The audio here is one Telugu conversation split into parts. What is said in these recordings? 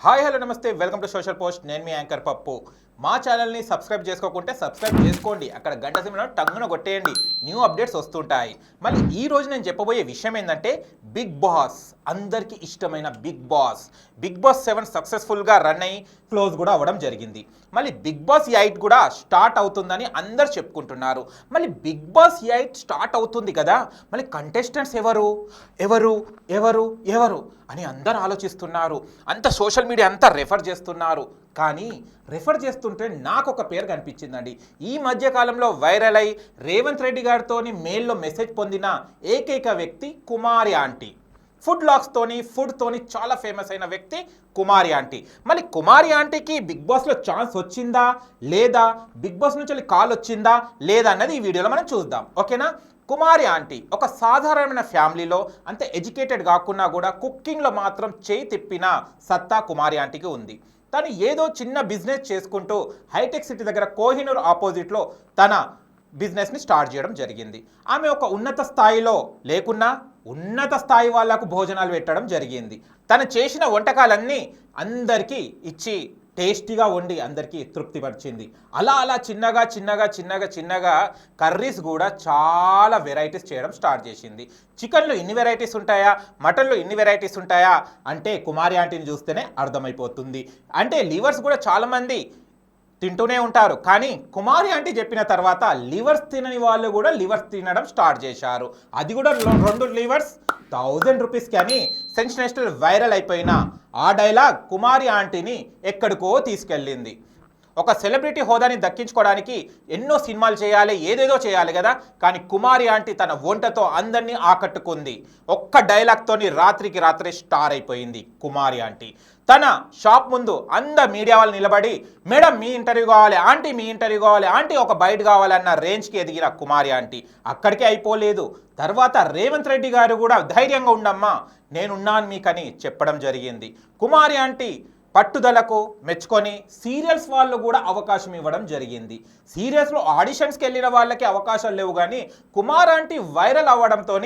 హాయ్ హలో నమస్తే వెల్కమ్ టు సోషల్ పోస్ట్. నేను మీ యాంకర్ పప్పు. మా ఛానల్ని సబ్స్క్రైబ్ చేసుకోకుంటే సబ్స్క్రైబ్ చేసుకోండి. అక్కడ గంట సింబల్ టంగున కొట్టేయండి, న్యూ అప్డేట్స్ వస్తుంటాయి. మళ్ళీ ఈ రోజు నేను చెప్పబోయే విషయం ఏంటంటే బిగ్ బాస్, అందరికీ ఇష్టమైన బిగ్ బాస్ 7 సక్సెస్ఫుల్గా రన్ అయ్యి క్లోజ్ కూడా అవ్వడం జరిగింది. మళ్ళీ బిగ్ బాస్ 8 కూడా స్టార్ట్ అవుతుందని అందరు చెప్పుకుంటున్నారు. మళ్ళీ బిగ్ బాస్ 8 స్టార్ట్ అవుతుంది కదా, మళ్ళీ కంటెస్టెంట్స్ ఎవరు ఎవరు ఎవరు ఎవరు అని అందరు ఆలోచిస్తున్నారు. అంత సోషల్ మీడియా అంతా రెఫర్ చేస్తున్నారు. కానీ రెఫర్ చేస్తుంటే నాకు ఒక పేరు కనిపించిందండి. ఈ మధ్యకాలంలో వైరల్ అయి రేవంత్ రెడ్డి గారితో మెయిల్లో మెసేజ్ పొందిన ఏకైక వ్యక్తి కుమారి ఆంటీ. ఫుడ్తోని చాలా ఫేమస్ అయిన వ్యక్తి కుమారి ఆంటీ. మళ్ళీ కుమారి ఆంటీకి బిగ్ బాస్లో ఛాన్స్ వచ్చిందా లేదా, బిగ్ బాస్ నుంచి కాల్ వచ్చిందా లేదా అన్నది ఈ వీడియోలో మనం చూద్దాం, ఓకేనా. కుమారి ఆంటీ ఒక సాధారణమైన ఫ్యామిలీలో, అంతే ఎడ్యుకేటెడ్ కాకున్నా కూడా కుకింగ్లో మాత్రం చేయి తిప్పిన సత్తా కుమారి ఆంటీకి ఉంది. తను ఏదో చిన్న బిజినెస్ చేసుకుంటూ హైటెక్ సిటీ దగ్గర కోహినూర్ ఆపోజిట్లో తన బిజినెస్ని స్టార్ట్ చేయడం జరిగింది. ఆమె ఒక ఉన్నత స్థాయిలో లేకున్నా ఉన్నత స్థాయి వాళ్ళకు భోజనాలు పెట్టడం జరిగింది. తను చేసిన వంటకాలన్నీ అందరికీ ఇచ్చి టేస్టీగా వండి అందరికీ తృప్తిపరిచింది. అలా చిన్నగా కర్రీస్ కూడా చాలా వెరైటీస్ చేయడం స్టార్ట్ చేసింది. చికెన్లో ఇన్ని వెరైటీస్ ఉంటాయా, మటన్లో ఇన్ని వెరైటీస్ ఉంటాయా అంటే కుమారి ఆంటీని చూస్తేనే అర్థమైపోతుంది. అంటే లివర్స్ కూడా చాలామంది తింటూనే ఉంటారు, కానీ కుమారి ఆంటీ చెప్పిన తర్వాత లివర్స్ తినని వాళ్ళు కూడా లివర్స్ తినడం స్టార్ట్ చేశారు. అది కూడా 2 లివర్స్ 1000 రూపీస్కి అని సెన్సేషనల్ వైరల్ అయిపోయిన ఆ డైలాగ్ కుమారి ఆంటీని ఎక్కడికో తీసుకెళ్ళింది. ఒక సెలబ్రిటీ హోదాని దక్కించుకోవడానికి ఎన్నో సినిమాలు చేయాలి, ఏదేదో చేయాలి కదా, కానీ కుమారి ఆంటీ తన వంటతో అందరినీ ఆకట్టుకుంది. ఒక్క డైలాగ్తోని రాత్రికి రాత్రి స్టార్ అయిపోయింది కుమారి ఆంటీ. తన షాప్ ముందు మీడియా వాళ్ళు నిలబడి, మేడం మీ ఇంటర్వ్యూ కావాలి, ఆంటీ మీ ఇంటర్వ్యూ కావాలి, ఆంటీ ఒక బైట్ కావాలన్న రేంజ్కి ఎదిగిన కుమారి ఆంటీ అక్కడికే అయిపోలేదు. తర్వాత రేవంత్ రెడ్డి గారు కూడా ధైర్యంగా ఉండమ్మా, నేనున్నాను మీకని చెప్పడం జరిగింది. కుమారి ఆంటీ పట్టుదలకు మెచ్చుకొని సీరియల్స్ వాళ్ళు కూడా అవకాశం ఇవ్వడం జరిగింది. సీరియల్స్లో ఆడిషన్స్కి వెళ్ళిన వాళ్ళకి అవకాశాలు లేవు, కానీ కుమార్ ఆంటీ వైరల్ అవ్వడంతో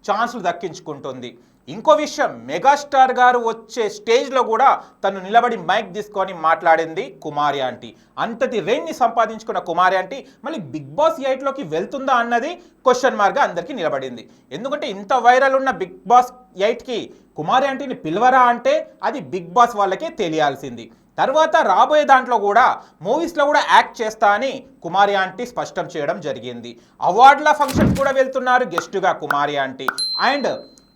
ఛాన్సులు దక్కించుకుంటుంది. ఇంకో విషయం, మెగాస్టార్ గారు వచ్చే స్టేజ్లో కూడా తను నిలబడి మైక్ తీసుకొని మాట్లాడింది కుమారి ఆంటీ. అంతటి రేంజ్ని సంపాదించుకున్న కుమారి ఆంటీ మళ్ళీ బిగ్ బాస్ 8లోకి వెళ్తుందా అన్నది క్వశ్చన్ మార్క్గా అందరికీ నిలబడింది. ఎందుకంటే ఇంత వైరల్ ఉన్న బిగ్ బాస్ 8కి కుమారి ఆంటీని పిలవరా అంటే అది బిగ్ బాస్ వాళ్ళకే తెలియాల్సింది. తర్వాత రాబోయే దాంట్లో కూడా మూవీస్లో కూడా యాక్ట్ చేస్తా అని కుమారి ఆంటీ స్పష్టం చేయడం జరిగింది. అవార్డుల ఫంక్షన్స్ కూడా వెళ్తున్నారు గెస్టుగా కుమారి ఆంటీ. అండ్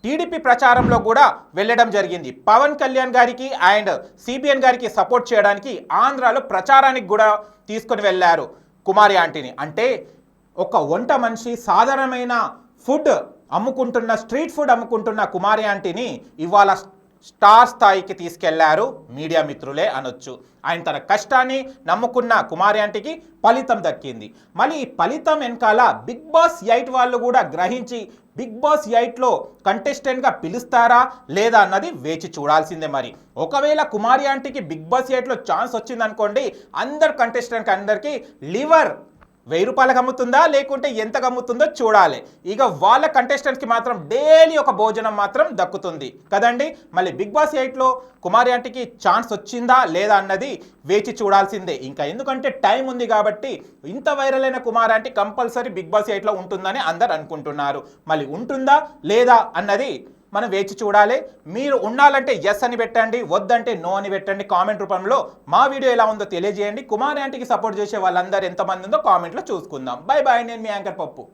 టీడీపీ ప్రచారంలో కూడా వెళ్ళడం జరిగింది. పవన్ కళ్యాణ్ గారికి అండ్ సిబిఎన్ గారికి సపోర్ట్ చేయడానికి ఆంధ్రాలో ప్రచారానికి కూడా తీసుకొని వెళ్ళారు కుమారి ఆంటీని. అంటే ఒక వంట మనిషి, సాధారణమైన ఫుడ్ అమ్ముకుంటున్న, స్ట్రీట్ ఫుడ్ అమ్ముకుంటున్న కుమారి ఆంటీని ఇవాళ స్టార్ స్థాయికి తీసుకెళ్లారు మీడియా మిత్రులే అనొచ్చు. ఆయన తన కష్టాన్ని నమ్ముకున్న కుమారి ఆంటీకి ఫలితం దక్కింది. మళ్ళీ ఈ ఫలితం వెనకాల బిగ్ బాస్ 8 వాళ్ళు కూడా గ్రహించి బిగ్ బాస్ 8లో కంటెస్టెంట్గా పిలుస్తారా లేదా అన్నది వేచి చూడాల్సిందే. మరి ఒకవేళ కుమారి ఆంటీకి బిగ్ బాస్ 8లో ఛాన్స్ వచ్చిందనుకోండి, అందరు కంటెస్టెంట్కి అందరికీ లివర్ 1000 రూపాయలకు అమ్ముతుందా లేకుంటే ఎంతకు అమ్ముతుందో చూడాలి. ఇక వాళ్ళ కంటెస్టెంట్స్కి మాత్రం డైలీ ఒక భోజనం మాత్రం దక్కుతుంది కదండి. మళ్ళీ బిగ్ బాస్ 8లో కుమారి ఆంటీకి ఛాన్స్ వచ్చిందా లేదా అన్నది వేచి చూడాల్సిందే. ఇంకా ఎందుకంటే టైం ఉంది కాబట్టి ఇంత వైరల్ అయిన కుమారి ఆంటీ కంపల్సరీ బిగ్ బాస్ 8లో ఉంటుందని అందరు అనుకుంటున్నారు. మళ్ళీ ఉంటుందా లేదా అన్నది మనం వేచి చూడాలి. మీరు ఉండాలంటే ఎస్ అని పెట్టండి, వద్దంటే నో అని పెట్టండి. కామెంట్ రూపంలో మా వీడియో ఎలా ఉందో తెలియజేయండి. కుమారి ఆంటీకి సపోర్ట్ చేసే వాళ్ళందరూ ఎంతమంది ఉందో కామెంట్లో చూసుకుందాం. బై బాయ్, నేను మీ యాంకర్ పప్పు.